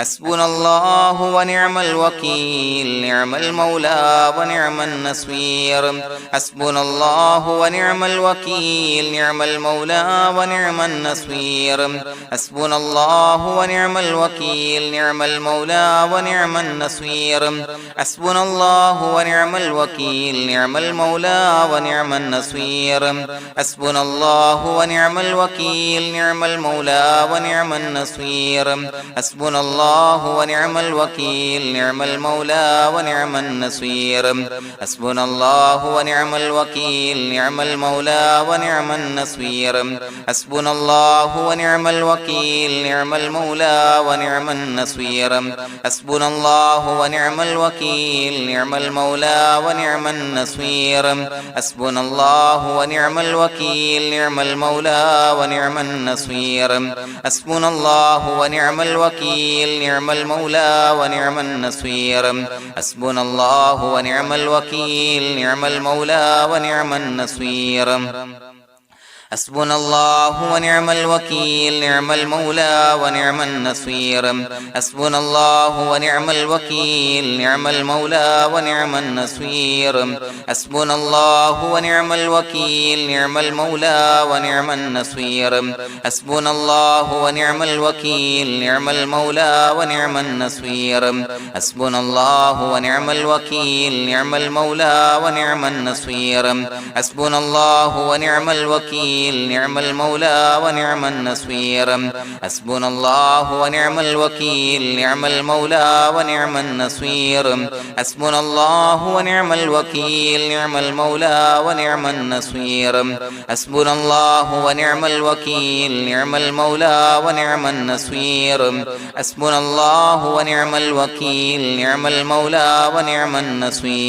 حسبنا الله ونعم الوكيل نعم المولى ونعم النصير حسبنا الله ونعم الوكيل نعم المولى ونعم النصير حسبنا الله ونعم الوكيل نعم المولى ونعم النصير حسبنا الله ونعم الوكيل نعم المولى ونعم النصير حسبنا الله ونعم الوكيل نعم المولى ونعم النصير حسبنا الله ونعم الوكيل نعم المولى ونعم النصير حسبنا الله ونعم الوكيل نعم المولى ونعم النصير حسبنا الله ونعم الوكيل نعم المولى ونعم النصير حسبنا الله ونعم الوكيل نعم المولى ونعم النصير حسبنا الله ونعم الوكيل نعم المولى ونعم النصير حسبنا الله ونعم الوكيل نعم المولى ونعم النصير حسبنا الله ونعم الوكيل نعم المولى ونعم النصير حسبنا الله ونعم الوكيل نعم المولى ونعم النصير حسبنا الله ونعم الوكيل نعم المولى ونعم النصير حسبنا الله ونعم الوكيل نعم المولى ونعم النصير حسبنا الله ونعم الوكيل نعم المولى ونعم النصير حسبنا الله ونعم الوكيل نعم المولى ونعم النصير حسبنا الله ونعم الوكيل نعم المولى ونعم النصير حسبنا الله ونعم الوكيل نعم المولى ونعم النصير حسبنا الله ونعم الوكيل نعم المولى ونعم النصير حسبنا الله ونعم الوكيل نعم المولى ونعم النصير حسبنا الله ونعم الوكيل نعم المولى ونعم النصير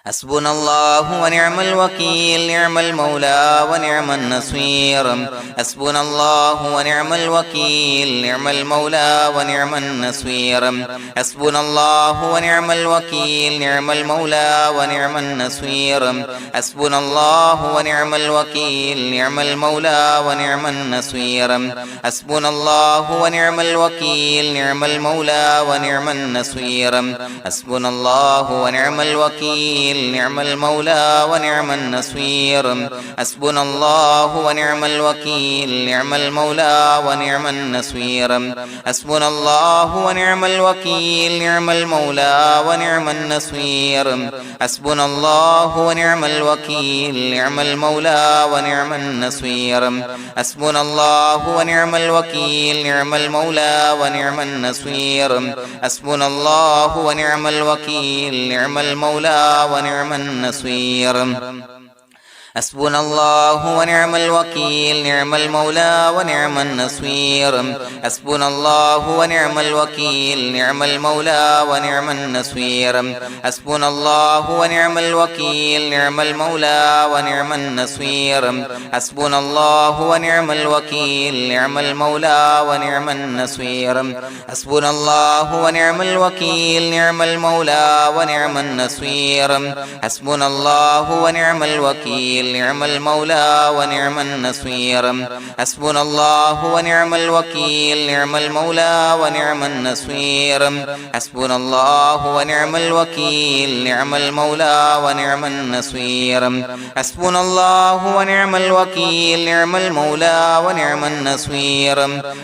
حسبنا الله ونعم الوكيل نعم المولى ونعم النصير حسبنا الله ونعم الوكيل نعم المولى ونعم النصير حسبنا الله ونعم الوكيل نعم المولى ونعم النصير حسبنا الله ونعم الوكيل نعم المولى ونعم النصير حسبنا الله ونعم الوكيل نعم المولى ونعم النصير حسبنا الله ونعم الوكيل نعم المولى ونعم النصير حسبنا الله ونعم الوكيل نعم المولى ونعم النصير حسبنا الله ونعم الوكيل نعم المولى ونعم النصير حسبنا الله ونعم الوكيل نعم المولى ونعم النصير حسبنا الله ونعم الوكيل نعم المولى ونعم النصير حسبنا الله ونعم الوكيل نعم المولى ونعم النصير حسبنا الله ونعم الوكيل نعم المولى ونعم النصير حسبنا الله ونعم الوكيل نعم المولى ونعم النصير حسبنا الله ونعم الوكيل نعم المولى ونعم النصير حسبنا الله ونعم الوكيل نعم المولى ونعم النصير حسبنا الله ونعم الوكيل نعم المولى ونعم النصير حسبنا الله ونعم الوكيل نعم المولى ونعم النصير حسبنا الله ونعم الوكيل نعم المولى ونعم النصير حسبنا الله ونعم الوكيل نعم المولى ونعم النصير حسبنا الله ونعم الوكيل نعم المولى ونعم النصير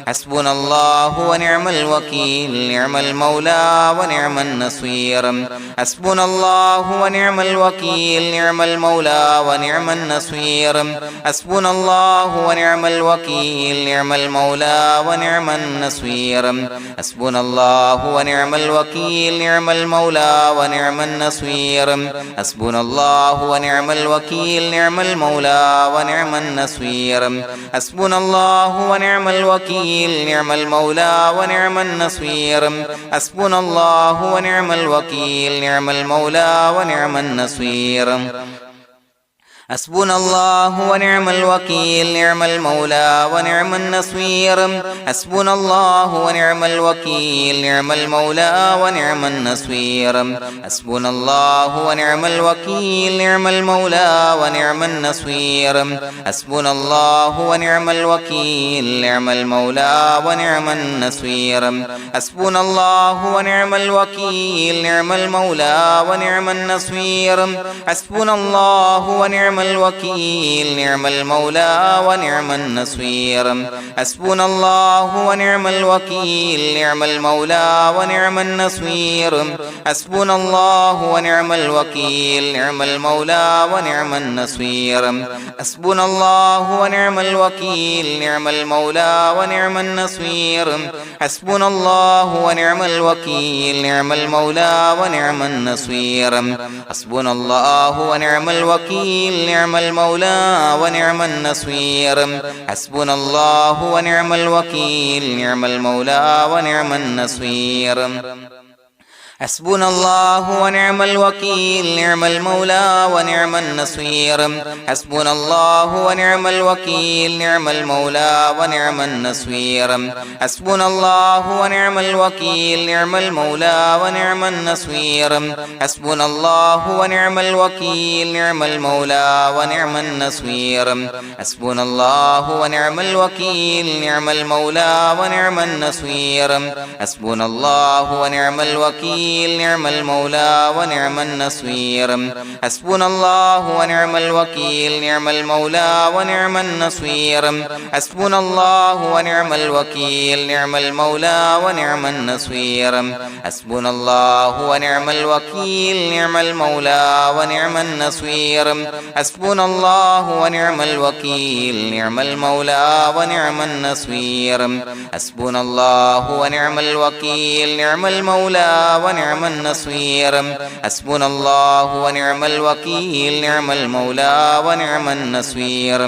حسبنا الله ونعم الوكيل نعم المولى ونعم النصير حسبنا الله ونعم الوكيل نعم المولى ونعم النصير حسبنا الله ونعم الوكيل نعم المولى ونعم النصير حسبنا الله ونعم الوكيل نعم المولى ونعم النصير حسبنا الله ونعم الوكيل نعم المولى ونعم النصير حسبنا الله ونعم الوكيل نعم المولى ونعم النصير حسبنا الله ونعم الوكيل نعم المولى ونعم النصير حسبنا الله ونعم الوكيل نعم المولى ونعم النصير حسبنا الله ونعم الوكيل نعم المولى ونعم النصير حسبنا الله ونعم الوكيل نعم المولى ونعم النصير حسبنا الله ونعم الوكيل نعم المولى ونعم النصير حسبنا الله ونعم الوكيل نعم المولى ونعم النصير حسبنا الله ونعم الوكيل نعم المولى ونعم النصير حسبنا الله ونعم الوكيل نعم المولى ونعم النصير حسبنا الله ونعم الوكيل نعم المولى ونعم النصير حسبنا الله ونعم الوكيل نعم المولى ونعم النصير حسبنا الله ونعم الوكيل نعم المولى ونعم النصير حسبنا الله ونعم الوكيل نعم المولى ونعم النصير حسبنا الله ونعم الوكيل نعم المولى ونعم النصير حسبنا الله ونعم الوكيل نعم المولى ونعم النصير حسبنا الله ونعم الوكيل نعم المولى ونعم النصير حسبنا الله ونعم الوكيل نعم المولى ونعم النصير حسبنا الله ونعم الوكيل نعم المولى ونعم النصير حسبنا الله ونعم الوكيل نعم المولى ونعم النصير حسبنا الله ونعم الوكيل نعم المولى ونعم النصير حسبنا الله ونعم الوكيل نعم المولى ونعم النصير حسبنا الله ونعم الوكيل نعم المولى ونعم النصير حسبنا الله ونعم الوكيل نعم المولى ونعم النصير حسبنا الله ونعم الوكيل نعم المولى ونعم النصير حسبنا الله ونعم الوكيل نعم المولى ونعم النصير حسبنا الله ونعم الوكيل نعم المولى ونعم النصير حسبنا الله ونعم الوكيل نعم المولى ونعم النصير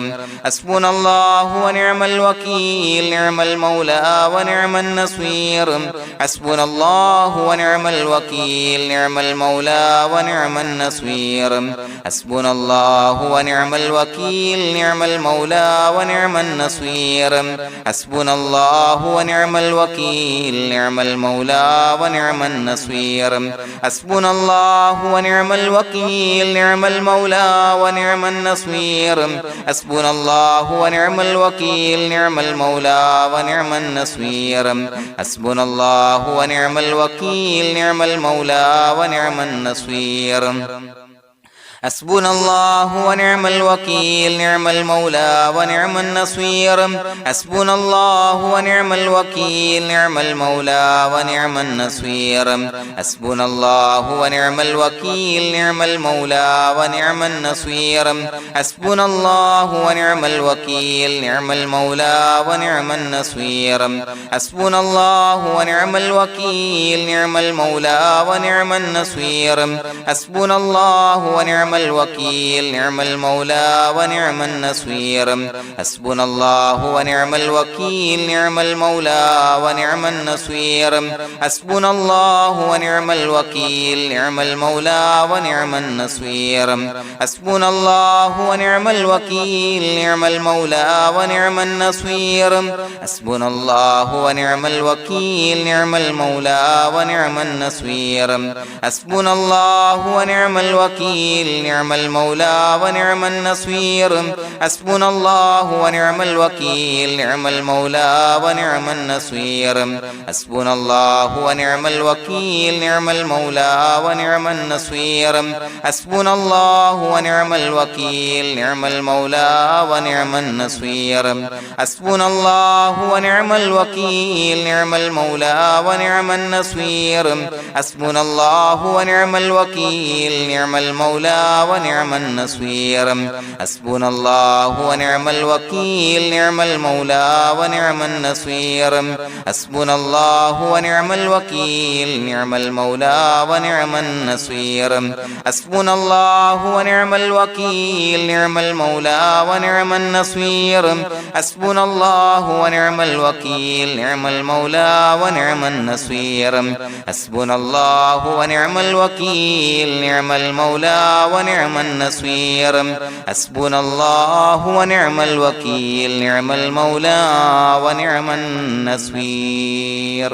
حسبنا الله ونعم الوكيل نعم المولى ونعم النصير حسبنا الله ونعم الوكيل نعم المولى ونعم النصير حسبنا الله ونعم الوكيل نعم المولى ونعم النصير حسبنا الله ونعم الوكيل نعم المولى ونعم النصير حسبنا الله ونعم الوكيل نعم المولى ونعم النصير حسبنا الله ونعم الوكيل نعم المولى ونعم النصير حسبنا الله ونعم الوكيل نعم المولى ونعم النصير حسبنا الله ونعم الوكيل نعم المولى ونعم النصير حسبنا الله ونعم الوكيل نعم المولى ونعم النصير حسبنا الله ونعم الوكيل نعم المولى ونعم النصير حسبنا الله ونعم الوكيل نعم المولى ونعم النصير حسبنا الله ونعم الوكيل نعم المولى ونعم النصير حسبنا الله ونعم الوكيل نعم المولى ونعم النصير حسبنا الله ونعم الوكيل نعم المولى ونعم النصير حسبنا الله ونعم الوكيل نعم المولى ونعم النصير حسبنا الله ونعم الوكيل نعم المولى ونعم النصير حسبنا الله ونعم الوكيل نعم المولى ونعم النصير حسبنا الله ونعم الوكيل نعم المولى ونعم النصير حسبنا الله ونعم الوكيل نعم المولى ونعم النصير حسبنا الله ونعم الوكيل نعم المولى ونعم النصير حسبنا الله ونعم الوكيل نعم المولى ونعم النصير حسبنا الله ونعم الوكيل نعم المولى ونعم النصير حسبنا الله ونعم الوكيل نعم المولى ونعم النصير حسبنا الله ونعم الوكيل نعم المولى ونعم النصير حسبنا الله ونعم الوكيل نعم المولى ونعم النصير حسبنا الله ونعم الوكيل نعم المولى ونعم النصير حسبنا الله ونعم الوكيل نعم المولى ونعم النصير حسبنا الله ونعم الوكيل نعم المولى ونعم النصير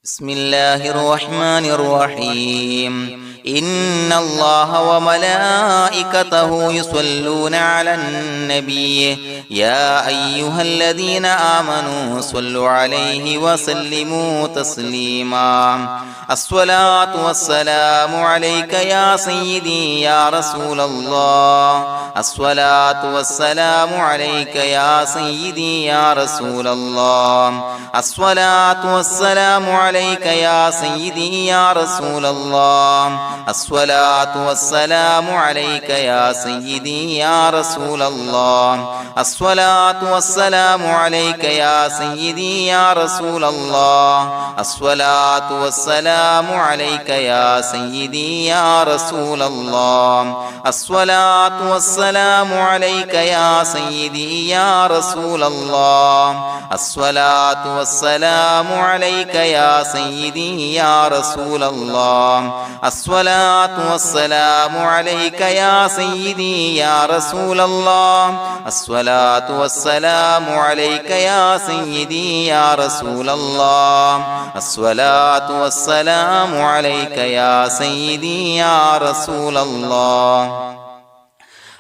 بسم الله الرحمن الرحيم إن الله وملائكته يصلون على النبي يا أيها الذين آمنوا صلوا عليه وسلموا تسليما الصلاة والسلام عليك يا سيدي يا رسول الله الصلاة والسلام عليك يا سيدي يا رسول الله الصلاة والسلام عليك يا سيدي يا رسول الله الصلاة والسلام عليك يا سيدي يا رسول الله الصلاة والسلام عليك يا سيدي يا رسول الله الصلاة والسلام عليك يا سيدي يا رسول الله الصلاة والسلام عليك يا سيدي يا رسول الله الصلاة والسلام عليك يا سيدي يا رسول الله الصلاة والسلام عليك يا سيدي يا رسول الله الصلاة والسلام عليك يا سيدي يا رسول الله الصلاة والسلام عليك يا سيدي يا رسول الله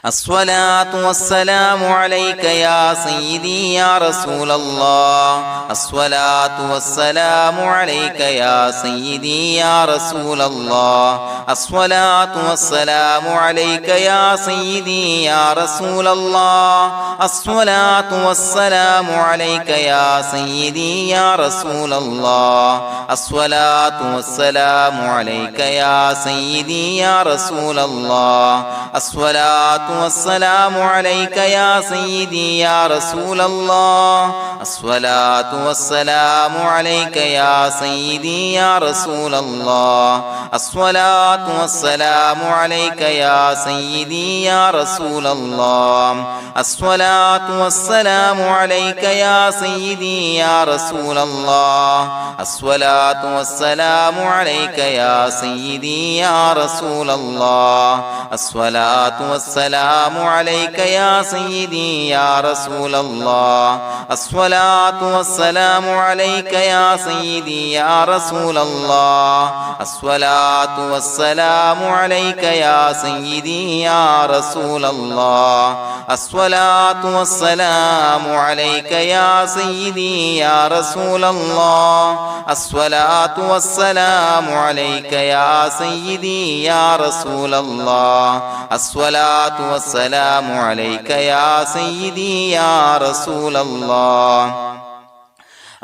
الصلاة والسلام عليك يا سيدي يا رسول الله الصلاة والسلام عليك يا سيدي يا رسول الله الصلاة والسلام عليك يا سيدي يا رسول الله الصلاة والسلام عليك يا سيدي يا رسول الله الصلاة والسلام عليك يا سيدي يا رسول الله الصلاة والسلام عليك يا سيدي يا رسول الله الصلاة والسلام عليك يا سيدي يا رسول الله الصلاة والسلام عليك يا سيدي يا رسول الله الصلاة والسلام عليك يا سيدي يا رسول الله الصلاة والسلام عليك يا سيدي يا رسول الله الصلاة والسلام عليك يا سيدي يا رسول الله الصلاة والسلام عليك يا سيدي يا رسول الله الصلاة والسلام عليك يا سيدي يا رسول الله الصلاة والسلام عليك يا سيدي يا رسول الله الصلاة والسلام عليك يا سيدي يا رسول الله الصلاة والسلام عليك يا سيدي يا رسول الله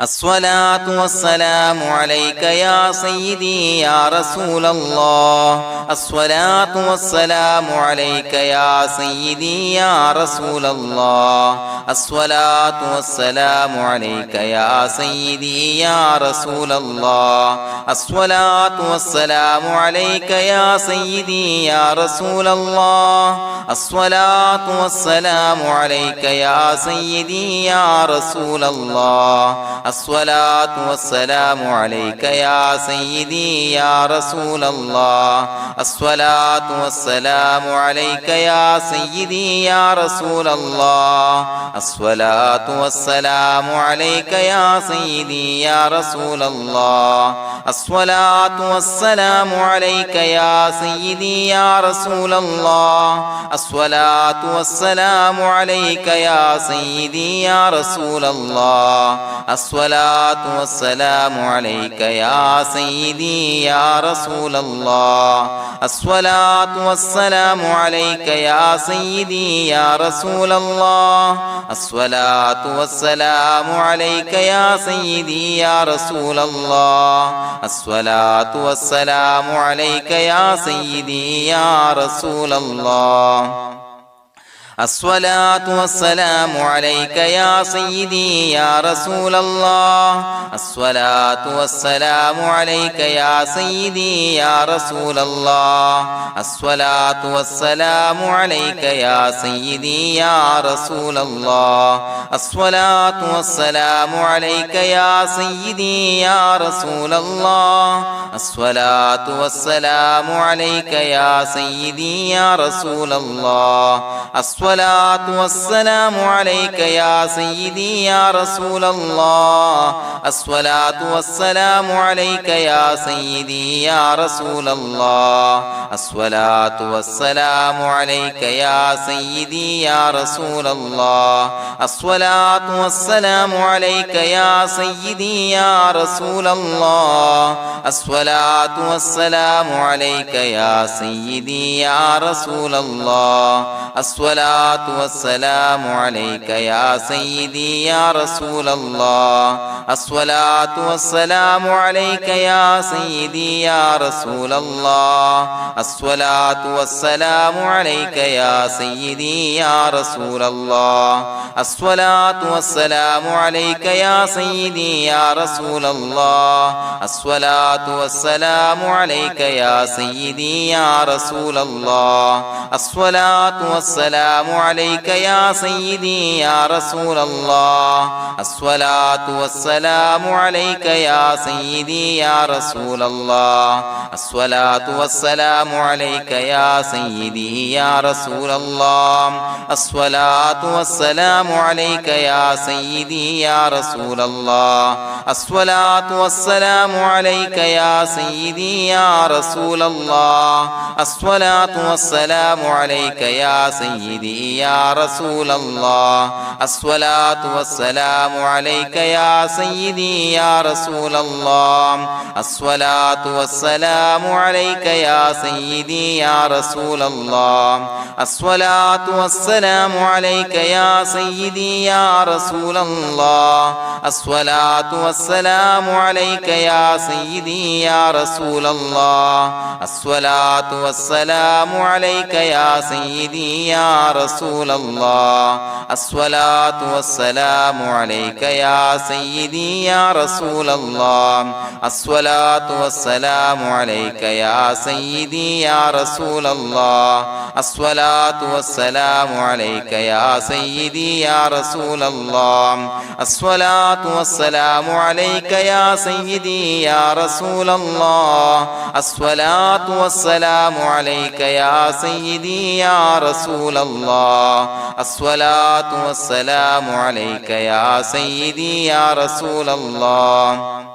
الصلاة والسلام عليك يا سيدي يا رسول الله الصلاة والسلام عليك يا سيدي يا رسول الله الصلاة والسلام عليك يا سيدي يا رسول الله الصلاة والسلام عليك يا سيدي يا رسول الله الصلاة والسلام عليك يا سيدي يا رسول الله الصلاة والسلام عليك يا سيدي يا رسول الله الصلاة والسلام عليك يا سيدي يا رسول الله الصلاة والسلام عليك يا سيدي يا رسول الله الصلاة والسلام عليك يا سيدي يا رسول الله الصلاة والسلام عليك يا سيدي يا رسول الله الصلاة والسلام عليك يا سيدي يا رسول الله الصلاة والسلام عليك يا سيدي يا رسول الله الصلاة والسلام عليك يا سيدي يا رسول الله الصلاة والسلام عليك يا سيدي يا رسول الله الصلاة والسلام عليك يا سيدي يا رسول الله الصلاة والسلام عليك يا سيدي يا رسول الله الصلاة والسلام عليك يا سيدي يا رسول الله الصلاة والسلام عليك يا سيدي يا رسول الله الصلاة والسلام عليك يا سيدي يا رسول الله الصلاة والسلام عليك يا سيدي يا رسول الله الصلاة والسلام عليك يا سيدي يا رسول الله الصلاة والسلام عليك يا سيدي يا رسول الله الصلاة والسلام عليك يا سيدي يا رسول الله الصلاة والسلام عليك يا سيدي يا رسول الله الصلاة والسلام عليك يا سيدي يا رسول الله الصلاة والسلام عليك يا سيدي يا رسول الله الصلاة والسلام عليك يا سيدي يا رسول الله الصلاة والسلام عليك يا سيدي يا رسول الله الصلاة والسلام عليك يا سيدي يا رسول الله الصلاة والسلام عليك يا سيدي يا رسول الله الصلاة والسلام عليك يا سيدي يا رسول الله الصلاة والسلام عليك يا سيدي يا رسول الله الصلاة والسلام عليك يا سيدي يا رسول الله الصلاة والسلام عليك يا سيدي يا رسول الله الصلاة والسلام عليك يا سيدي يا رسول الله الصلاة والسلام عليك يا سيدي يا رسول الله الصلاة والسلام عليك يا سيدي يا رسول الله الصلاة والسلام عليك يا سيدي يا رسول الله الصلاة والسلام عليك يا سيدي يا رسول الله الصلاة والسلام عليك يا سيدي يا رسول الله الصلاة والسلام عليك يا سيدي يا رسول الله الصلاة والسلام عليك يا سيدي يا رسول الله الصلاة والسلام عليك يا سيدي يا رسول الله الصلاة والسلام عليك يا سيدي يا رسول الله الصلاة والسلام عليك يا سيدي يا رسول الله الصلاة والسلام عليك يا سيدي يا رسول الله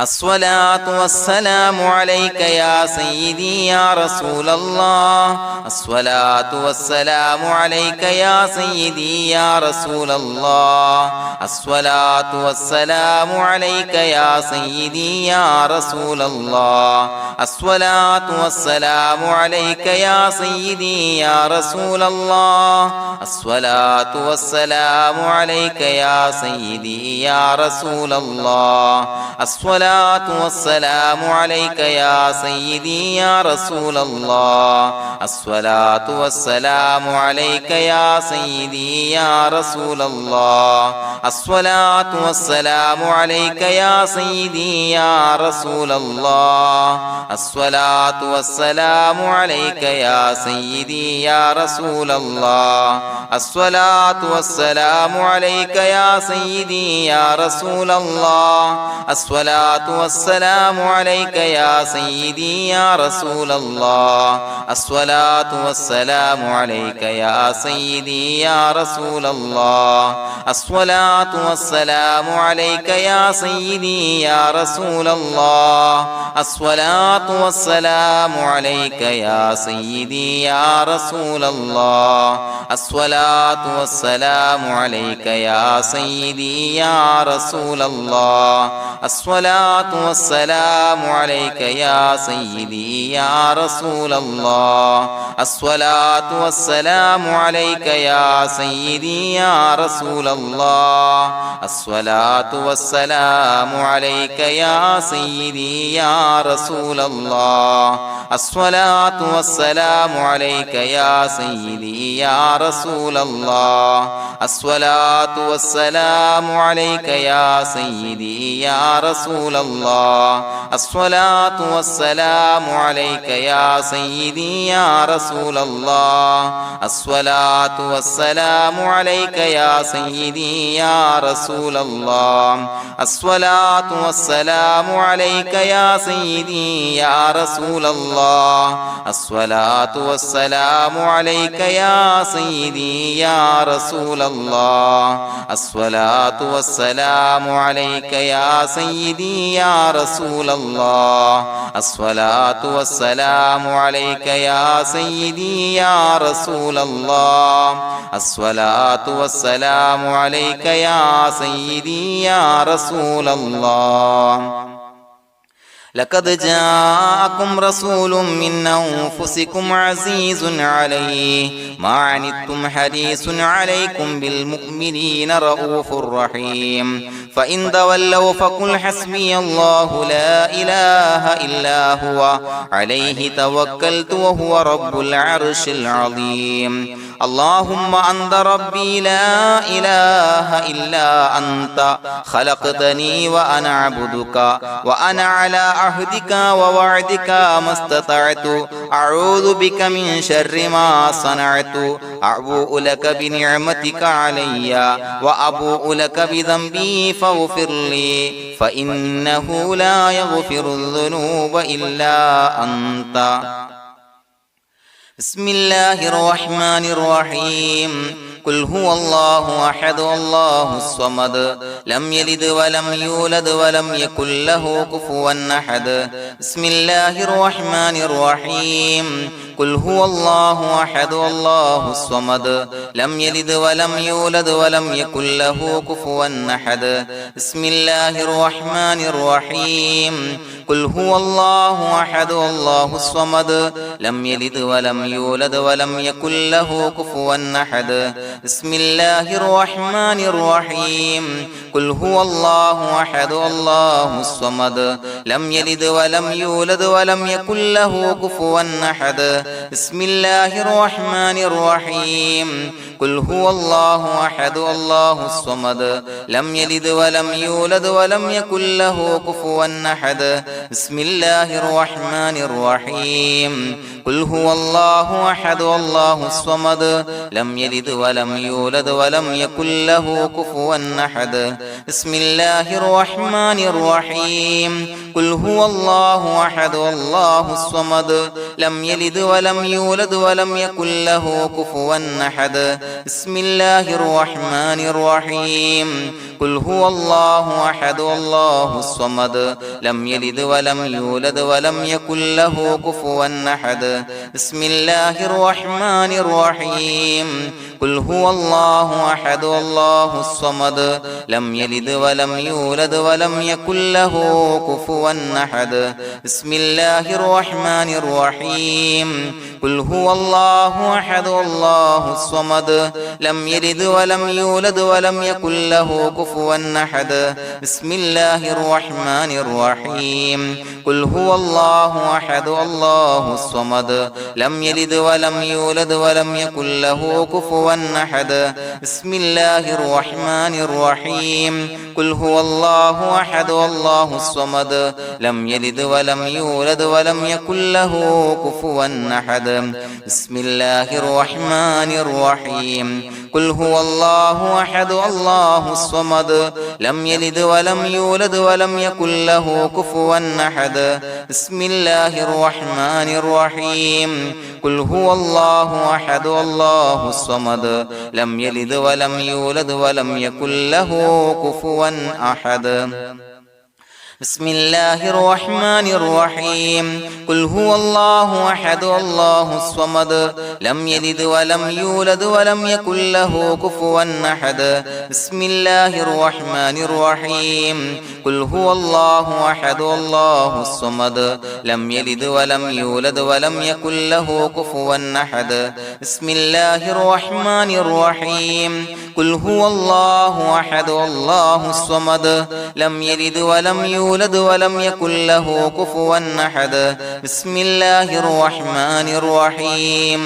الصلاة والسلام عليك يا سيدي يا رسول الله الصلاة والسلام عليك يا سيدي يا رسول الله الصلاة والسلام عليك يا سيدي يا رسول الله الصلاة والسلام عليك يا سيدي يا رسول الله الصلاة والسلام عليك يا سيدي يا رسول الله الصلاة والسلام عليك يا سيدي يا رسول الله الصلاة والسلام عليك يا سيدي يا رسول الله الصلاة والسلام عليك يا سيدي يا رسول الله الصلاة والسلام عليك يا سيدي يا رسول الله الصلاة والسلام عليك يا سيدي يا رسول الله الصلاة والسلام عليك يا سيدي يا رسول الله الصلاة والسلام عليك يا سيدي يا رسول الله الصلاة والسلام عليك يا سيدي يا رسول الله الصلاة والسلام عليك يا سيدي يا رسول الله الصلاة والسلام عليك يا سيدي يا رسول الله الصلاة الصلاة والسلام عليك يا سيدي يا رسول الله الصلاة والسلام عليك يا سيدي يا رسول الله الصلاة والسلام عليك يا سيدي يا رسول الله الصلاة والسلام عليك يا سيدي يا رسول الله الصلاة والسلام عليك يا سيدي يا رسول الله الصلاة والسلام عليك يا سيدي يا رسول الله الصلاة والسلام عليك يا سيدي يا رسول الله الصلاة والسلام عليك يا سيدي يا رسول الله الصلاة والسلام عليك يا سيدي يا رسول الله الصلاة والسلام عليك يا سيدي يا رسول الله الصلاة والسلام عليك يا سيدي يا رسول الله الصلاة والسلام عليك يا سيدي يا رسول الله لقد جاءكم رسول من أنفسكم عزيز عليه ما عنتم حريص عليكم بالمؤمنين رؤوف رحيم فإن تولوا فقل حسبي الله لا إله إلا هو عليه توكلت وهو رب العرش العظيم اللهم أنت ربي لا إله إلا أنت خلقتني وأنا عبدك وأنا على عهدك ووعدك ما استطعت أعوذ بك من شر ما صنعت أبوء لك بنعمتك علي وأبوء لك بذنبي فاغفر لي فإنه لا يغفر الذنوب إلا أنت بسم الله الرحمن الرحيم قل هو الله أحد الله الصمد لم يلد ولم يولد ولم يكن له كفوا أحد بسم الله الرحمن الرحيم قل هو الله أحد الله الصمد لم يلد ولم يولد ولم يكن له كفوا أحد بسم الله الرحمن الرحيم قل هو الله أحد الله الصمد لم يلد ولم يولد ولم يكن له كفوا أحد بسم الله الرحمن الرحيم قل هو الله أحد الله الصمد لم يلد ولم يولد ولم يكن له كفوا أحد بسم الله الرحمن الرحيم قل هو الله أحد الله الصمد لم يلد ولم يولد ولم يكن له كفوا أحد بسم الله الرحمن الرحيم قل هو الله أحد الله الصمد لم يلد ولم يولد ولم يكن له كفوا أحد بسم الله الرحمن الرحيم قل هو الله أحد الله الصمد لم يلد ولم يولد ولم يكن له كفوا أحد بسم الله الرحمن الرحيم قل هو الله أحد الله الصمد لم يلد ولم يولد ولم يكن له كفوا أحد بسم الله الرحمن الرحيم قل هو الله أحد الله الصمد لم يلد ولم يولد ولم يكن له كفوا أحد بسم الله الرحمن الرحيم قل هو الله أحد الله الصمد لم يلد ولم يولد ولم يكن له كفوا أحد بسم الله الرحمن الرحيم قل هو الله أحد الله الصمد لم يلد ولم يولد ولم يكن له كفوا أحد بسم الله الرحمن الرحيم قل هو الله أحد الله الصمد لم يلد ولم يولد ولم يكن له كفوا أحد بسم الله الرحمن الرحيم قل هو الله أحد الله الصمد لم يلد ولم يولد ولم يكن له كفوا أحد بسم الله الرحمن الرحيم قل هو الله أحد الله الصمد لم يلد ولم يولد ولم يكن له كفوا أحد بسم الله الرحمن الرحيم قل هو الله أحد الله الصمد لم يلد ولم يولد ولم يكن له كفوا أحد بسم الله الرحمن الرحيم قل هو الله أحد الله الصمد لم يلد ولم يولد ولم يكن له كفوا أحد بسم الله الرحمن الرحيم قل هو الله أحد الله الصمد لم يلد ولم يولد ولم يكن له كفوا أحد بسم الله الرحمن الرحيم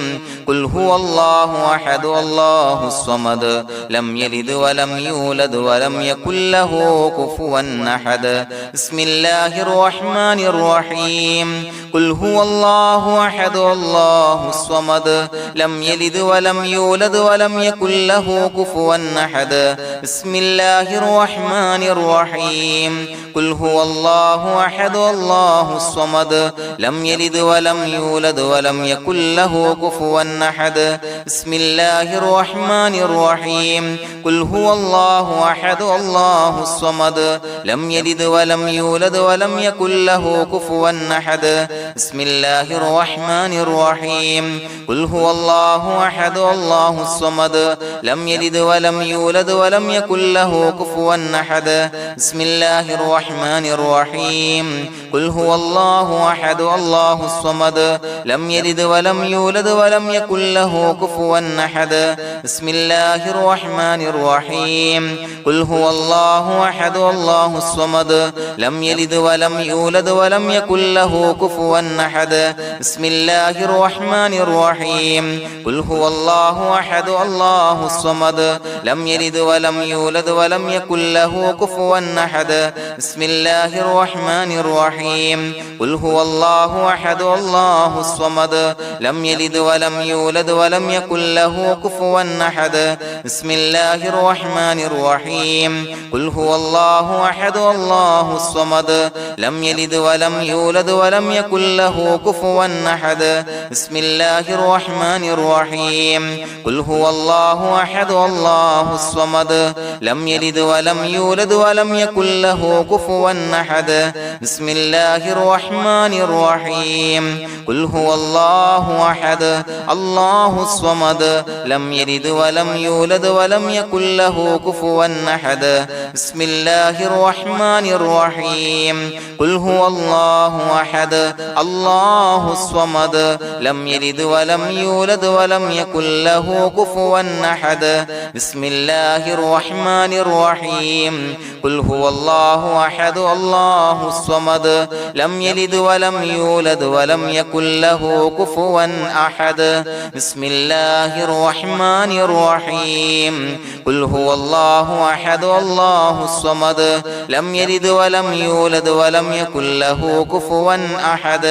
قل هو الله أحد الله الصمد لم يلد ولم يولد ولم يكن له كفوا أحد بسم الله الرحمن الرحيم قل هو الله أحد الله الصمد لم يلد ولم يولد ولم يكن له كفوا أحد بسم الله الرحمن الرحيم قل هو الله أحد الله الصمد لم يلد ولم يولد ولم يكن له كفوا أحد بسم الله الرحمن الرحيم قل هو الله أحد الله الصمد لم يلد ولم يولد ولم يكن له كفوا أحد بسم الله الرحمن الرحيم قل هو الله أحد الله الصمد لم يلد ولم يولد ولم يكن له كفوا أحد بسم الله الرحمن الرحيم قل هو الله أحد الله الصمد لم يلد ولم يولد ولم يكن له كفوا أحد بسم الله الرحمن الرحيم قل هو الله أحد الله الصمد لم يلد ولم يولد ولم يكن له كفوا أحد بسم الله الرحمن الرحيم قل هو الله أحد الله الصمد لم يلد ولم يولد ولم يكن له كفوا أحد بسم الله الرحمن الرحيم قل هو الله أحد الله الصمد لم يلد ولم يولد ولم يكن له كفوا أحد بسم الله الرحمن الرحيم قل هو الله أحد الله الصمد لم يلد ولم يولد ولم يكن له كفوا أحد بسم الله الرحمن الرحيم قل هو الله أحد الله الصمد لم يلد ولم يولد ولم يكن له كفوا أحد بسم الله الرحمن الرحيم قل هو الله أحد الله الصمد لم يلد ولم يولد ولم يكن له كفوا أحد بسم الله الرحمن الرحيم قل هو الله أحد الله الصمد لم يلد ولم يولد ولم يكن له كفوا أحد بسم الله الرحمن الرحيم قل هو الله أحد الله الصمد لم يلد ولم يولد ولم يكن له كفوا أحد بسم الله الرحمن الرحيم قل هو الله أحد الله الصمد لم يلد ولم يولد ولم يكن له كفوا أحد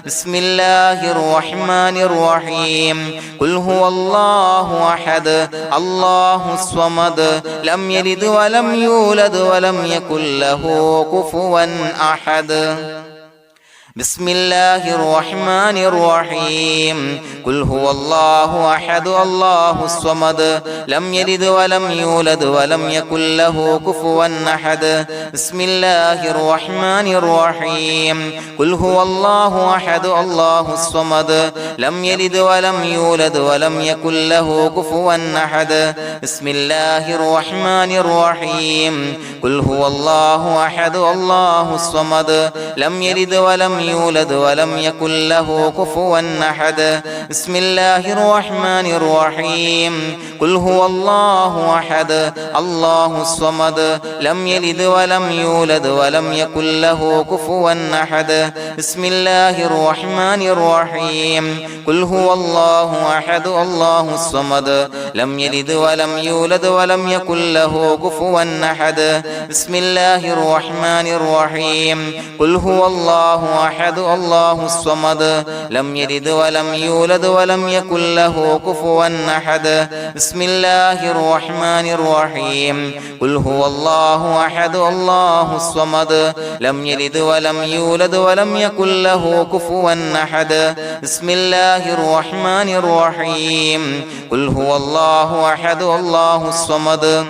بسم الله الرحمن الرحيم قل هو الله أحد الله الصمد لم يلد ولم يولد ولم يكن له كفوا أحد بسم الله الرحمن الرحيم قل هو الله أحد الله الصمد لم يلد ولم يولد ولم يكن له كفوا أحد بسم الله الرحمن الرحيم قل هو الله أحد الله الصمد لم يلد ولم يولد ولم يكن له كفوا أحد بسم الله الرحمن الرحيم قل هو الله أحد الله الصمد لم يلد ولم يولد ولم يكن له كفوا أحد بسم الله الرحمن الرحيم قل هو الله أحد الله الصمد لم يلد ولم يولد ولم يكن له كفوا أحد بسم الله الرحمن الرحيم قل هو الله أحد الله الصمد لم يلد ولم يولد ولم يكن له كفوا أحد بسم الله الرحمن الرحيم قل هو الله أحد الله الصمد لم يلد ولم يولد ولم يكن له كفوا أحد بسم الله الرحمن الرحيم قل هو الله أحد الله الصمد لم يلد ولم يولد ولم يكن له كفوا أحد بسم الله الرحمن الرحيم قل هو الله أحد الله الصمد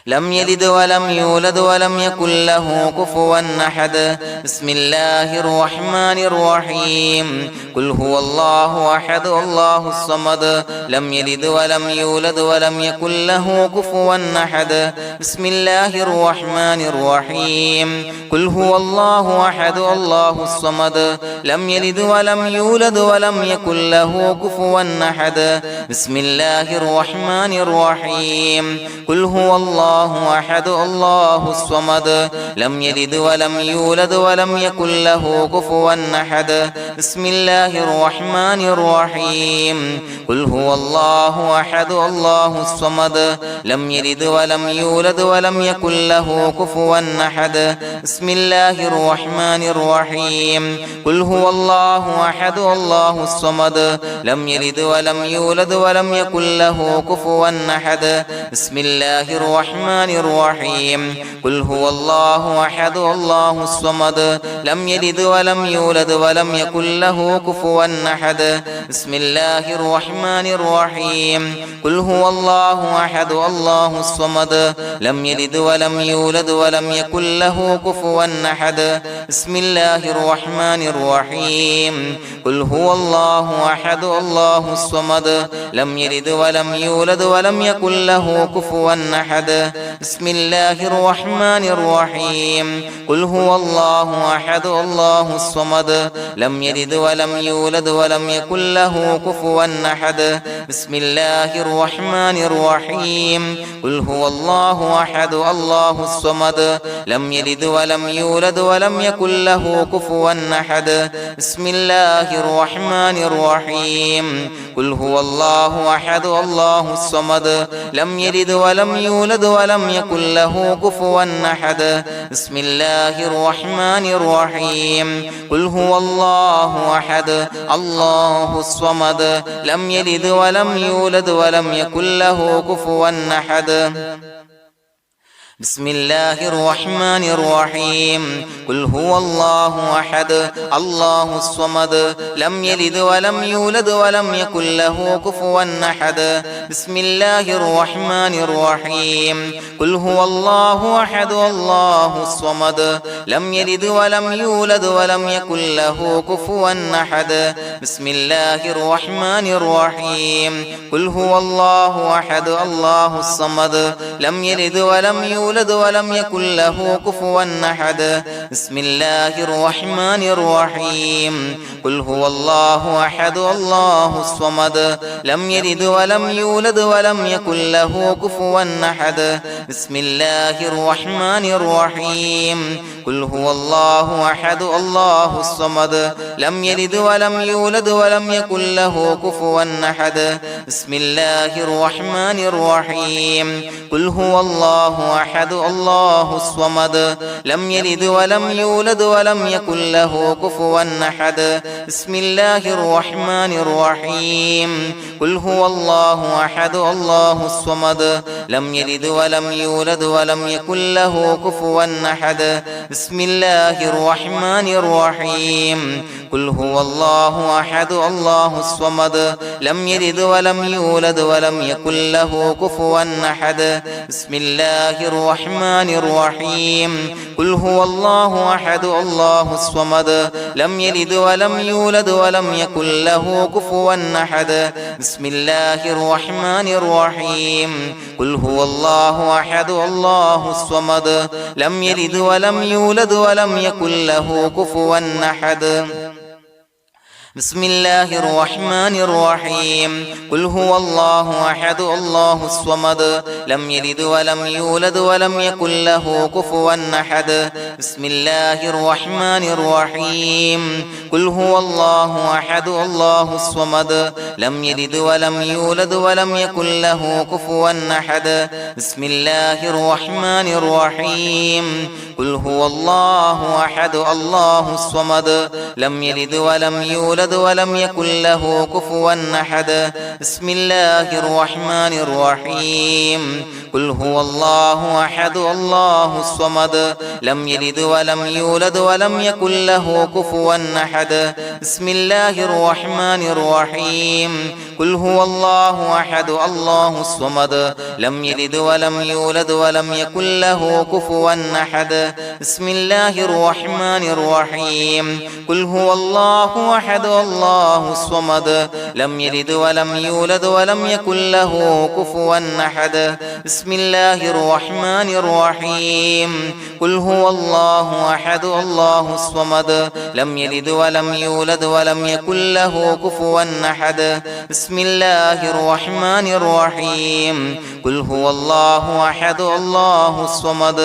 لم يلد ولم يولد ولم يكن له كفوا أحد بسم الله الرحمن الرحيم قل هو الله أحد الله الصمد لم يلد ولم يولد ولم يكن له كفوا أحد بسم الله الرحمن الرحيم قل هو الله أحد الله الصمد لم يلد ولم يولد ولم يكن له كفوا أحد بسم الله الرحمن الرحيم قل هو الله أحد الله الصمد لم يلد ولم يولد ولم يكن له كفوا أحد بسم الله الرحمن الرحيم قل هو الله أحد الله الصمد لم يلد ولم يولد ولم يكن له كفوا أحد بسم الله الرحمن الرحيم قل هو الله أحد الله الصمد لم يلد ولم يولد ولم يكن له كفوا أحد بسم الله الرحمن الرحيم قل هو الله أحد الله الصمد لم يلد ولم يولد ولم يكن له كفوا أحد بسم الله الرحمن الرحيم قل هو الله أحد الله الصمد لم يلد ولم يولد ولم يكن له كفوا أحد بسم الله الرحمن الرحيم قل هو الله أحد الله الصمد لم يلد ولم يولد ولم يكن له كفوا أحد بسم الله الرحمن الرحيم قل هو الله أحد الله الصمد لم يلد ولم يولد ولم يكن له كفوا أحد بسم الله الرحمن الرحيم قل هو الله أحد الله الصمد لم يلد ولم يولد ولم يكن له كفوا أحد بسم الله الرحمن الرحيم قل هو الله أحد الله الصمد لم يلد ولم يولد ولم يكن له كفوا أحد بسم الله الرحمن الرحيم قل هو الله أحد الله الصمد لم يلد ولم يولد ولم يكن له كفوا أحد بسم الله الرحمن الرحيم قل هو الله أحد الله الصمد لم يلد ولم يولد ولم يكن له كفوا أحد بسم الله الرحمن الرحيم قل هو الله أحد الله الصمد لم يلد ولم يولد ولم يكن له كفوا أحد بسم الله الرحمن الرحيم قل هو الله أحد الله الصمد لم يلد ولم يولد ولم يكن له كفوا أحد بسم الله الرحمن الرحيم قل هو الله أحد الله الصمد لم يلد ولم يولد ولم يكن له كفوا أحد بسم الله الرحمن الرحيم قل هو الله أحد الله الصمد لم يلد ولم يولد ولم يكن له كفوا أحد بسم الله الرحمن الرحيم قل هو الله أحد الله الصمد لم يلد ولم يولد ولم يكن له كفوا أحد بسم الله الرحمن الرحيم قل هو الله أحد الله الصمد لم يلد ولم يولد ولم يكن له كفوا أحد بسم الله الرحمن الرحيم قل هو الله أحد الله الصمد لم يلد ولم يولد ولم يكن له كفوا أحد بسم الله الرحمن الرحيم قل هو الله أحد الله الصمد لم يلد ولم يولد ولم يكن له كفوا أحد بسم الله الرحمن الرحيم قل هو الله أحد الله الصمد لم يلد ولم يولد ولم يكن له كفوا أحد بسم الله الرحمن الرحيم قل هو الله أحد الله الصمد لم يلد ولم يولد ولم يكن له كفوا أحد بسم الله الرحمن الرحيم قل هو الله أحد الله الصمد لم يلد ولم يولد ولم يكن له كفوا أحد بسم الله الرحمن الرحيم قل هو الله أحد الله الصمد لم يلد ولم يولد يولد ولم يكن له كفوا أحد بسم الله الرحمن الرحيم قل هو الله أحد الله الصمد لم يلد ولم يولد ولم يكن له كفوا أحد بسم الله الرحمن الرحيم قل هو الله أحد الله الصمد لم يلد ولم يولد ولم يكن له كفوا أحد بسم الله الرحمن الرحيم قل هو الله أحد الله الصمد لم يلد ولم يولد ولم يكن له كفوا أحد بسم الله الرحمن الرحيم قل هو الله أحد الله الصمد لم يلد ولم يولد ولم يكن له كفوا أحد بسم الله الرحمن الرحيم قل هو الله أحد الله الصمد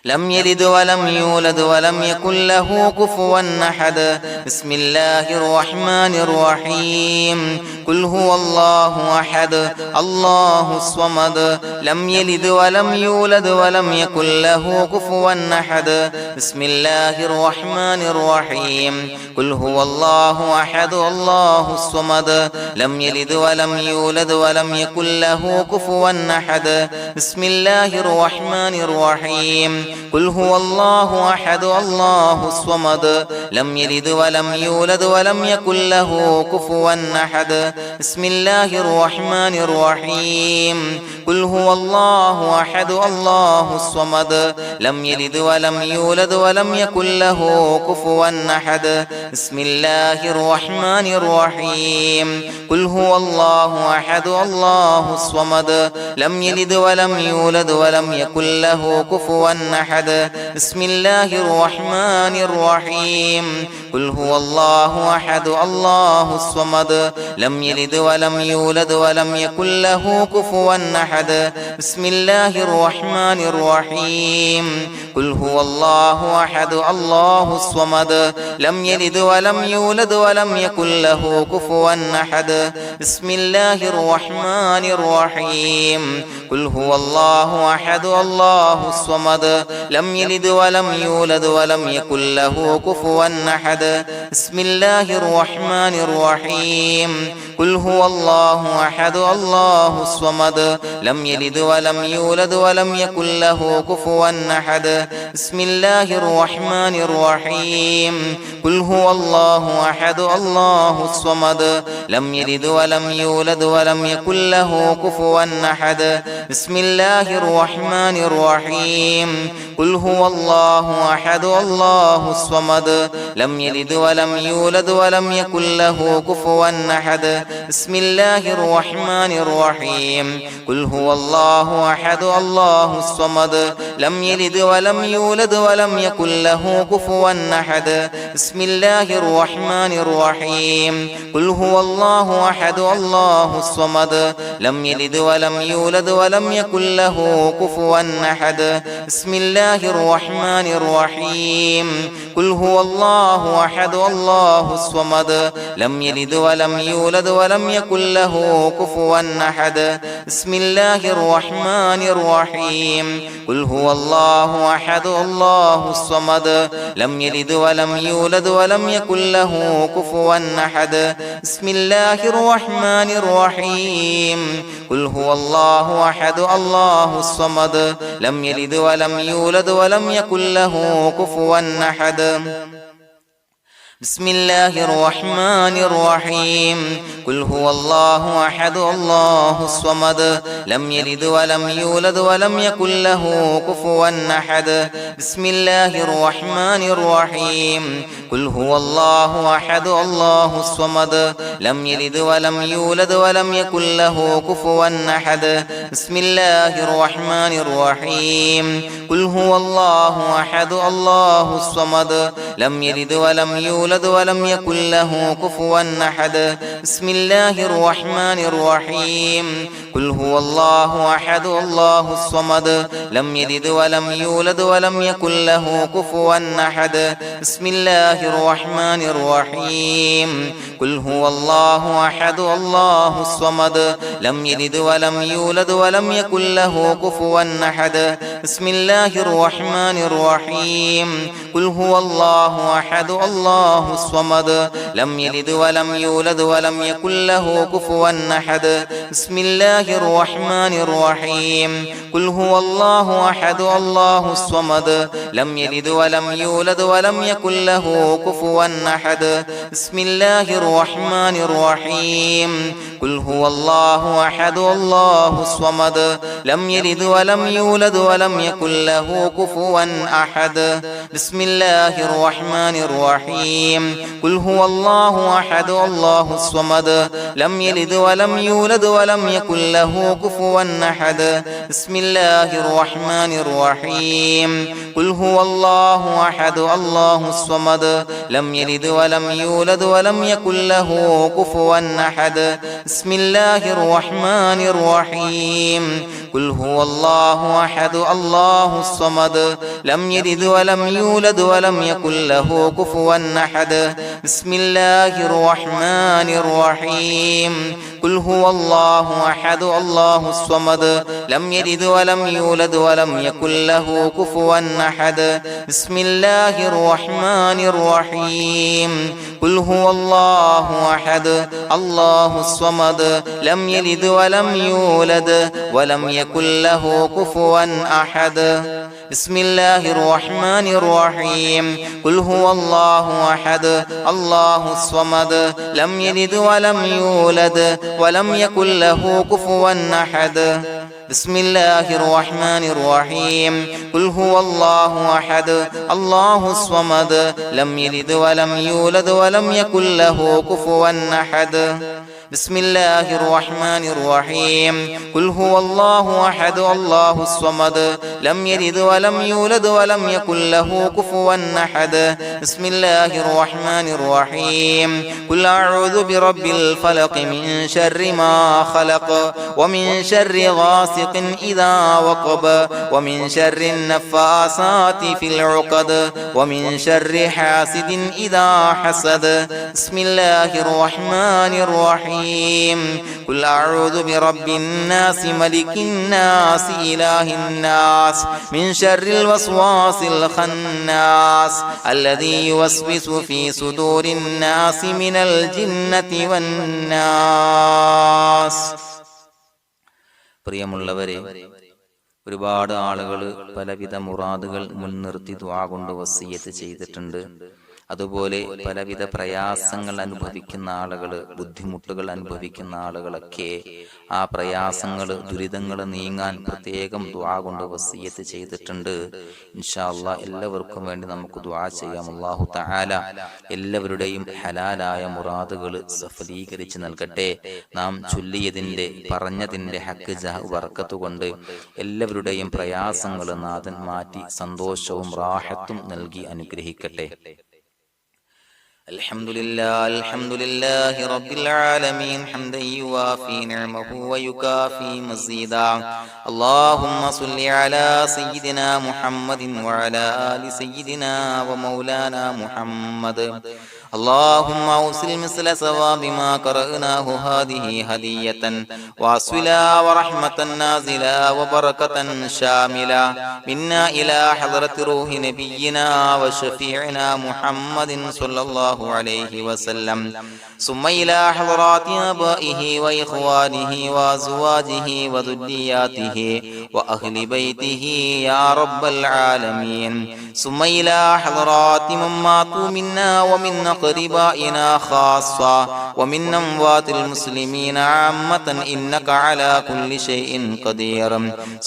لم يلد ولم يولد ولم يكن له كفوا أحد بسم الله الرحمن الرحيم قل هو الله أحد الله الصمد لم يلد ولم يولد ولم يكن له كفوا أحد بسم الله الرحمن الرحيم قل هو الله أحد الله الصمد لم يلد ولم يولد ولم يكن له كفوا أحد بسم الله الرحمن الرحيم قل هو الله أحد الله الصمد لم يلد ولم يولد ولم يكن له كفوا أحد بسم الله الرحمن الرحيم قل هو الله أحد الله الصمد لم يلد ولم يولد ولم يكن له كفوا أحد بسم الله الرحمن الرحيم قل هو الله أحد الله الصمد لم يلد ولم يولد ولم يكن له كفوا أحد بسم الله الرحمن الرحيم قل هو الله أحد الله الصمد لم يلد ولم يولد ولم يكن له كفوا أحد بسم الله الرحمن الرحيم قل هو الله أحد الله الصمد لم يلد ولم يولد ولم يكن له كفوا أحد بسم الله الرحمن الرحيم قل هو الله أحد الله الصمد لم يلد ولم يولد ولم يكن له كفوا أحد بسم الله الرحمن الرحيم قل هو الله أحد الله الصمد لم يلد ولم يولد ولم يكن له كفوا أحد بسم الله الرحمن الرحيم قل هو الله أحد الله الصمد لم يلد ولم يولد ولم يكن له كفوا أحد بسم الله الرحمن الرحيم قل هو الله أحد الله الصمد لم يلد ولم يولد ولم يكن له كفوا أحد بسم الله الرحمن الرحيم قل هو الله أحد الله الصمد لم يلد ولم يولد ولم يكن له كفوا أحد بسم الله الرحمن الرحيم قل هو الله أحد الله الصمد لم يلد ولم يولد ولم يكن له كفوا أحد بسم الله الرحمن الرحيم قل هو الله أحد الله الصمد لم يلد ولم يولد ولم يكن له كفوا أحد بسم الله الرحمن الرحيم قل هو الله أحد الله الصمد لم يلد ولم يولد ولم يكن له كفوا أحد بسم الله الرحمن الرحيم قل هو الله أحد الله الصمد لم يلد ولم يولد ولم يكن له كفوا أحد بسم الله الرحمن الرحيم قل هو الله أحد الله الصمد لم يلد ولم يولد ولم يكن له كفوا أحد بسم الله الرحمن الرحيم قل هو الله أحد الله الصمد لم يلد ولم يولد ولم يكن له كفوا أحد بسم الله الرحمن الرحيم قل هو الله أحد الله الصمد لم يلد ولم يولد ولم يكن له كفوا أحد بسم الله الرحمن الرحيم قل هو الله أحد الله الصمد لم يلد ولم يولد ولم يكن له كفوا أحد بسم الله الرحمن الرحيم قل هو الله أحد الله الصمد لم يلد ولم يولد ولم يكن له كفوا أحد بسم الله الرحمن الرحيم قل هو الله الله أحد الله الصمد لم يلد ولم يولد ولم يكن له كفوا أحد بسم الله الرحمن الرحيم قل هو الله أحد الله الصمد لم يلد ولم يولد ولم يكن له كفوا أحد بسم الله الرحمن الرحيم قل هو الله أحد الله الصمد لم يلد ولم يولد ولم يكن له كفوا أحد بسم الله الرحمن الرحيم قل هو الله أحد الله الصمد لم يلد ولم يولد ولم يكن له كفوا أحد بسم الله الرحمن الرحيم قل هو الله أحد الله الصمد لم يلد ولم يولد ولم يكن له كفوا أحد بسم الله الرحمن الرحيم قل هو الله أحد الله الصمد لم يلد ولم يولد ولم يكن له كفوا أحد بسم الله الرحمن الرحيم قل هو الله أحد الله الصمد لم يلد ولم يولد ولم يكن له كفوا أحد بسم الله الرحمن الرحيم قل هو الله أحد الله الصمد لم يلد ولم يولد ولم يكن له كفوا أحد بسم الله الرحمن الرحيم قل هو الله أحد الله الصمد لم يلد ولم يولد ولم يكن له كفوا أحد بسم الله الرحمن الرحيم قل هو الله أحد الله الصمد لم يلد ولم يولد ولم يكن له كفوا أحد بسم الله الرحمن الرحيم قل هو الله أحد الله الصمد لم يلد ولم يولد ولم يكن له كفوا أحد بسم الله الرحمن الرحيم قل أعوذ برب الفلق من شر ما خلق ومن شر غاسق إذا وقب ومن شر النفاثات في العقد ومن شر حاسد إذا حسد بسم الله الرحمن الرحيم قل أعوذ برب الناس ملك الناس إله الناس من شر الوسواس الخناس الذي يوسوس في صدور الناس من الجنة والناس. പ്രിയമുള്ളവരെ, ഒരുപാട് ആളുകൾ പലവിധ മുറാദുകൾ മുൻനിർത്തി ദുആ കൊണ്ട് വസിയ്യത്ത് ചെയ്തിട്ടുണ്ട്. അതുപോലെ പലവിധ പ്രയാസങ്ങൾ അനുഭവിക്കുന്ന ആളുകൾ, ബുദ്ധിമുട്ടുകൾ അനുഭവിക്കുന്ന ആളുകളൊക്കെ ആ പ്രയാസങ്ങൾ, ദുരിതങ്ങൾ നീങ്ങാൻ പ്രത്യേകം ദുആ കൊണ്ട് വസിയ്യത്ത് ചെയ്തിട്ടുണ്ട്. ഇൻഷാ അല്ലാഹ് എല്ലാവർക്കും വേണ്ടി നമുക്ക് ദുആ ചെയ്യാം. അല്ലാഹു തആല എല്ലാവരുടെയും ഹലാലായ മുറാദുകൾ സഫലീകരിച്ച് നൽകട്ടെ. നാം ചൊല്ലിയതിന്റെ, പറഞ്ഞതിന്റെ ഹക്ക് ജാഹ് ബർക്കത്ത് കൊണ്ട് എല്ലാവരുടെയും പ്രയാസങ്ങൾ നാഥൻ മാറ്റി സന്തോഷവും റാഹത്തും നൽകി അനുഗ്രഹിക്കട്ടെ. الحمد لله رب العالمين حمدا يوافي نعمه ويكافي مزيدا. اللهم صل على سيدنا محمد وعلى آل سيدنا ومولانا محمد. اللهم أوصل مثل ثواب ما قرأناه هذه هدية واصلا ورحمة نازلا وبركة شاملة منا إلى حضرة روح نبينا وشفيعنا محمد صلى الله عليه وسلم، ثم إلى حضرات آبائه وإخوانه وأزواجه وذرياته وأهل بيته يا رب العالمين، ثم إلى حضرات من ماتوا منا ومن أقربائنا خاصة ومن أموات المسلمين عامة إنك على كل شيء قدير،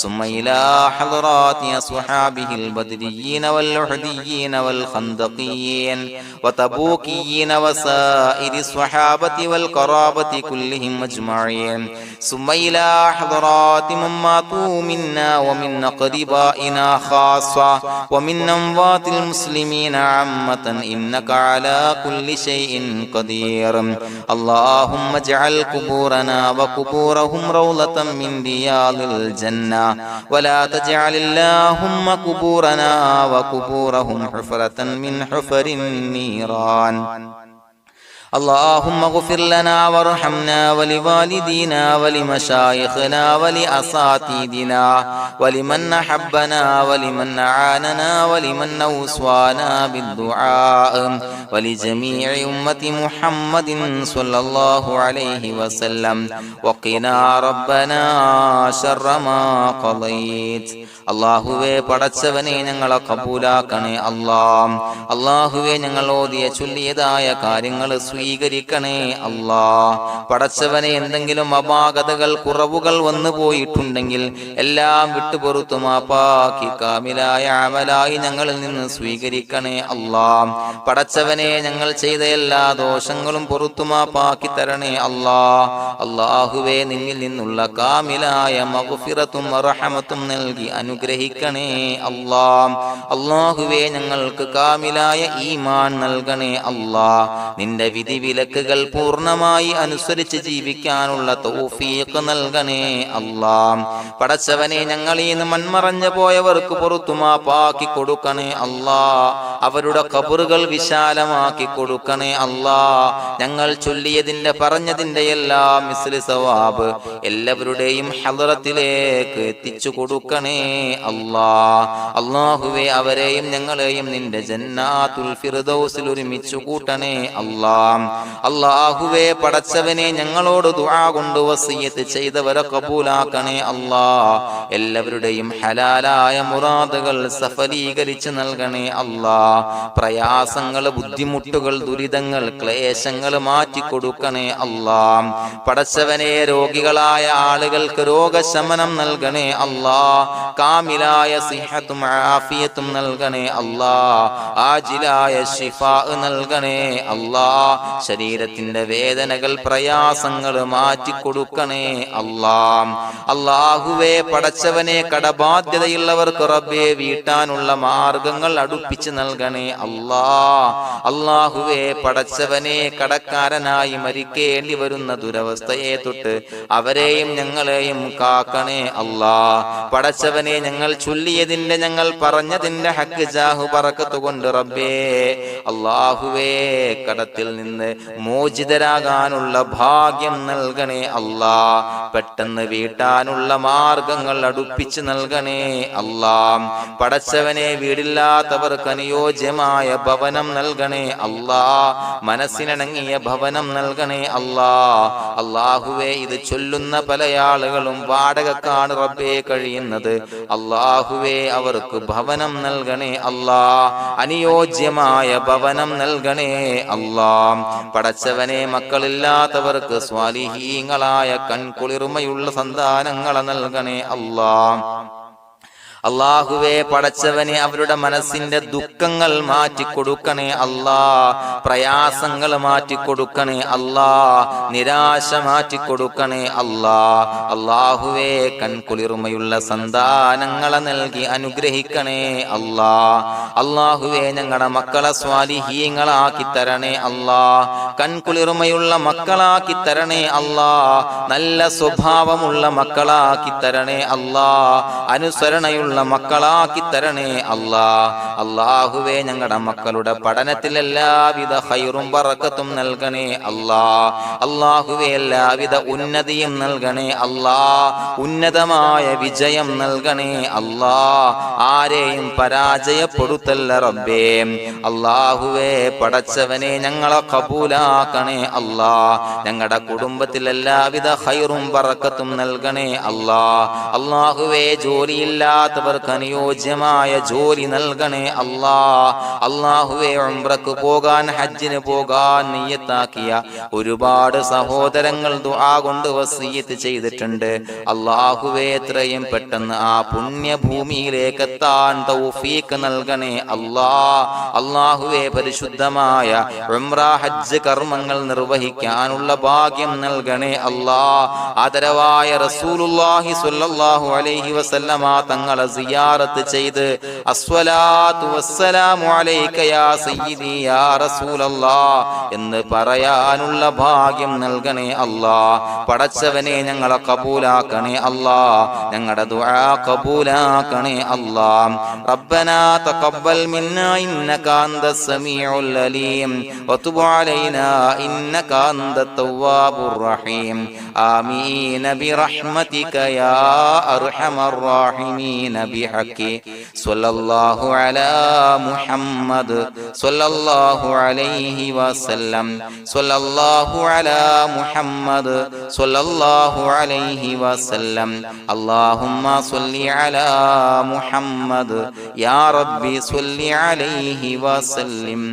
ثم إلى حضرات أصحابه البدريين والأحديين والخندقيين وتبوكيين وسائر الصحابة والقرابة كلهم أجمعين، ثم إلى حضرات من ماتوا منا ومن أقربائنا خاصة ومن أموات المسلمين عامة إنك على كل شيء قدير. اللهم اجعل قبورنا وقبورهم روضة من رياض الجنة، ولا تجعل اللهم قبورنا وقبورهم حفرة من حفر النيران. اللهم اغفر لنا وارحمنا ولوالدينا ولمشايخنا ولأساتذتنا ولمن أحبنا ولمن أعاننا ولمن أوصانا بالدعاء ولجميع أمة محمد صلى الله عليه وسلم وقنا ربنا شر ما قضيت. അള്ളാഹുവേ പടച്ചവനെ ഞങ്ങളെ കബൂലാക്കണേ അല്ലാഹ്. അള്ളാഹുവേ ഞങ്ങൾ ഓതിയ ചൊല്ലിയതായ കാര്യങ്ങൾ സ്വീകരിക്കണേ അല്ലാഹ്. പടച്ചവനെ എന്തെങ്കിലും അപാകതകൾ കുറവുകൾ വന്നു പോയിട്ടുണ്ടെങ്കിൽ എല്ലാം വിട്ടുപൊറുത്തു മാപ്പാക്കി കാമിലായ അമലായി ഞങ്ങളിൽ നിന്ന് സ്വീകരിക്കണേ അല്ലാഹ്. പടച്ചവനെ ഞങ്ങൾ ചെയ്ത എല്ലാ ദോഷങ്ങളും പൊറുത്തു മാപ്പാക്കി തരണേ അല്ലാഹ്. അള്ളാഹുവേ നിന്നിൽ നിന്നുള്ള കാമിലായ മഗ്ഫിറത്തും റഹമത്തും നൽകി അനുഗ്രഹിക്കണേ അല്ലാഹ്. അല്ലാഹുവേ ഞങ്ങൾക്ക് കാമിലായ ഈമാൻ നൽകണേ അല്ലാഹ്. നിന്റെ വിധി വിലക്കുകൾ പൂർണ്ണമായി അനുസരിച്ച് ജീവിക്കാനുള്ള തൗഫീഖ് നൽകണേ അല്ലാഹ്. പടച്ചവനെ ഞങ്ങളിൽ നിന്ന് മൺമറഞ്ഞു പോയവർക്ക് പുറത്തു മാപ്പാക്കി കൊടുക്കണേ അല്ലാഹ്. അവരുടെ ഖബറുകൾ വിശാലമാക്കി കൊടുക്കണേ അല്ലാഹ്. ഞങ്ങൾ ചൊല്ലിയതിന്റെ പറഞ്ഞതിന്റെ എല്ലാം മിസ്ലി സവാബ് എല്ലാവരുടെയും ഹളറത്തിലേക്ക് എത്തിച്ചു കൊടുക്കണേ അല്ലാഹ്. അല്ലാഹുവേ അവരെയും ഞങ്ങളെയും നിന്റെ ജന്നാത്തുൽ ഫിർദൗസിൽ ഒരുമിച്ചു കൂട്ടണേ അല്ലാഹ്. അല്ലാഹുവേ പടച്ചവനെ ഞങ്ങളോട് ദുആ കൊണ്ട് വസിയത്ത് ചെയ്തവരെ കബൂലാക്കണേ അല്ലാഹ്. എല്ലാവരുടെയും ഹലാലായ മുറാദുകൾ സഫലീകരിച്ച് നൽകണേ അല്ലാഹ്. പ്രയാസങ്ങൾ, ബുദ്ധിമുട്ടുകൾ, ദുരിതങ്ങൾ, ക്ലേശങ്ങൾ മാറ്റിക്കൊടുക്കണേ അല്ലാഹ്. പടച്ചവനെ രോഗികളായ ആളുകൾക്ക് രോഗശമനം നൽകണേ അല്ലാഹ്. കാമിലായ സിഹത്തും ആഫിയത്തും നൽകണേ അല്ലാഹ്. ആജിലായ ശിഫാ നൽകണേ അല്ലാഹ്. ശരീരത്തിന്റെ വേദനകൾ, പ്രയാസങ്ങൾ മാറ്റിക്കൊടുക്കണേ അല്ലാഹ്. അല്ലാഹുവേ പടച്ചവനെ കടബാധ്യതയുള്ളവർക്ക് റബ്ബേ വീട്ടാനുള്ള മാർഗങ്ങൾ അടുപ്പിച്ച് നൽകണേ അല്ലാഹ്. അല്ലാഹുവേ പടച്ചവനെ കടക്കാരനായി മരിക്കേണ്ടി വരുന്ന ദുരവസ്ഥയെ തൊട്ട് അവരെയും ഞങ്ങളെയും കാക്കണേ അല്ലാഹ്. പടച്ചവനെ ഞങ്ങൾ ചൊല്ലിയതിന്റെ, ഞങ്ങൾ പറഞ്ഞതിന്റെ ഹക്ക് ജാഹു ബറക്കത്ത് കൊണ്ട് റബ്ബേ അല്ലാഹുവേ കടത്തിൽ നിന്ന് മോചിതരാകാനുള്ള ഭാഗ്യം നൽകണേ അല്ലാഹ്. പെട്ടെന്ന് വീട്ടാനുള്ള മാർഗങ്ങൾ അടുപ്പിച്ച് നൽകണേ അല്ലാഹ്. പടച്ചവനെ വീടില്ലാത്തവർക്ക് അനുയോജ്യമായ ഭവനം നൽകണേ അല്ലാഹ്. മനസ്സിനിണങ്ങിയ ഭവനം നൽകണേ അല്ലാഹ്. അല്ലാഹുവേ ഇത് ചൊല്ലുന്ന പല ആളുകളും വാടകക്കാണ് റബ്ബേ കഴിയുന്നത്. അല്ലാഹുവേ അവർക്ക് ഭവനം നൽകണേ അല്ലാഹ്. അനുയോജ്യമായ ഭവനം നൽകണേ അല്ലാഹ്. പടച്ചവനെ മക്കളില്ലാത്തവർക്ക് സ്വാലിഹീങ്ങളായ കൺകുളിർമയുള്ള സന്താനങ്ങളെ നൽകണേ അല്ലാഹ്. അല്ലാഹുവേ പടച്ചവനെ അവരുടെ മനസ്സിന്റെ ദുഃഖങ്ങൾ മാറ്റിക്കൊടുക്കണേ അല്ലാഹ്. പ്രയാസങ്ങൾ മാറ്റിക്കൊടുക്കണേ അല്ലാഹ്. നിരാശ മാറ്റിക്കൊടുക്കണേ അല്ലാഹ്. അല്ലാഹുവേ കൺകുളിർമയുള്ള സന്താനങ്ങളെ നൽകി അനുഗ്രഹിക്കണേ അല്ലാഹ്. അല്ലാഹുവേ ഞങ്ങളുടെ മക്കളെ സ്വാലിഹീങ്ങളാക്കി തരണേ അല്ലാഹ്. കൺകുളിർമയുള്ള മക്കളാക്കി തരണേ അല്ലാഹ്. നല്ല സ്വഭാവമുള്ള മക്കളാക്കി തരണേ അല്ലാഹ്. അനുസരണയുള്ള മക്കളാക്കി തരണേ അല്ലാഹ്. അല്ലാഹുവേ ഞങ്ങളുടെ മക്കളുടെ പഠനത്തിൽ എല്ലാവിധ ഖൈറും ബറക്കത്തും നൽകണേ അല്ലാഹ്. അല്ലാഹുവേ എല്ലാവിധ ഉന്നതിയും നൽകണേ അല്ലാഹ്. ഉന്നതമായ വിജയം നൽകണേ അല്ലാഹ്. ആരെയും പരാജയപ്പെടുത്തല്ല റബ്ബേ. അല്ലാഹുവേ പടച്ചവനെ ഞങ്ങളെ കബൂലാക്കണേ അല്ലാഹ്. ഞങ്ങളുടെ കുടുംബത്തിൽ എല്ലാവിധ ഖൈറും ബറക്കത്തും നൽകണേ അല്ലാഹ്. അല്ലാഹുവേ ജോലിയില്ലാത്ത അനുയോജ്യമായ ജോലി നൽകണേ അല്ലാഹ്. അല്ലാഹുവേ ഉംറക്ക് പോകാൻ, ഹജ്ജിന് പോകാൻ നിയ്യത്താക്കിയ ഒരുപാട് സഹോദരങ്ങൾ ദുആ കൊണ്ട് വസിയത്ത് ചെയ്തിട്ടുണ്ട്. അല്ലാഹുവേ എത്രയും പെട്ടെന്ന് ആ പുണ്യഭൂമിയിലേക്ക് എത്താൻ തൗഫീഖ് നൽകണേ അല്ലാഹ്. അല്ലാഹുവേ പരിശുദ്ധമായ ഉംറ ഹജ്ജ് കർമ്മങ്ങൾ നിർവഹിക്കാനുള്ള ഭാഗ്യം നൽകണേ അല്ലാഹ്. ആദരവായ റസൂലുള്ളാഹി സ്വല്ലല്ലാഹു അലൈഹി വസല്ലമ തങ്ങളെ സിയാറത്ത് ചെയ്ത് അസ്സലാത്തു വസ്സലാമു അലൈക യാ സയ്യിദി യാ റസൂലല്ലാഹ് എന്ന് പറയാനുള്ള ഭാഗ്യം നൽകണേ അല്ലാഹ്. പടച്ചവനെ ഞങ്ങളെ കബൂലാക്കണേ അല്ലാഹ്, ഞങ്ങളുടെ ദുആ കബൂലാക്കണേ അല്ലാഹ്. റബ്ബനാ തഖബ്ബൽ മിന്നാ ഇന്നക അന്തസ് സമീഉൽ അലീം വതുബ് അലൈനാ ഇന്നക അന്തത് തവ്വാബുർ റഹീം. ആമീൻ ബിറഹ്മതിക യാ അർഹമർ റഹീമീൻ ബിഹഖി സ്വല്ലല്ലാഹു അലാ മുഹമ്മദ് സ്വല്ലല്ലാഹു അലൈഹി വസല്ലം സ്വല്ലല്ലാഹു അലാ മുഹമ്മദ് സ്വല്ലല്ലാഹു അലൈഹി വസല്ലം. അല്ലാഹുമ്മ സ്വല്ലി അലാ മുഹമ്മദ് യാ റബ്ബി സ്വല്ലി അലൈഹി വസല്ലം.